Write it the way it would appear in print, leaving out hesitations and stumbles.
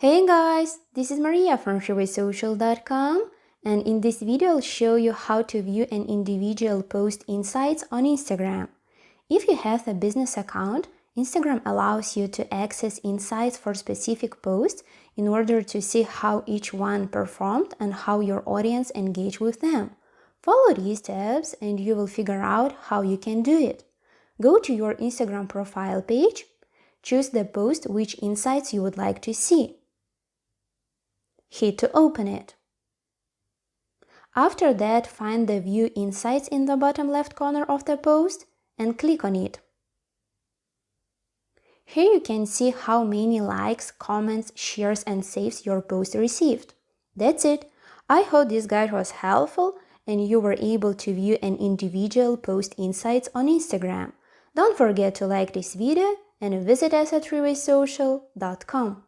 Hey guys, this is Maria from SheWaySocial.com, and in this video I'll show you how to view an individual post insights on Instagram. If you have a business account, Instagram allows you to access insights for specific posts in order to see how each one performed and how your audience engaged with them. Follow these steps and you will figure out how you can do it. Go to your Instagram profile page, choose the post which insights you would like to see. Hit to open it. After that, find the View Insights in the bottom left corner of the post and click on it. Here you can see how many likes, comments, shares and saves your post received. That's it. I hope this guide was helpful and you were able to view an individual post insights on Instagram. Don't forget to like this video and visit us at SheWaySocial.com.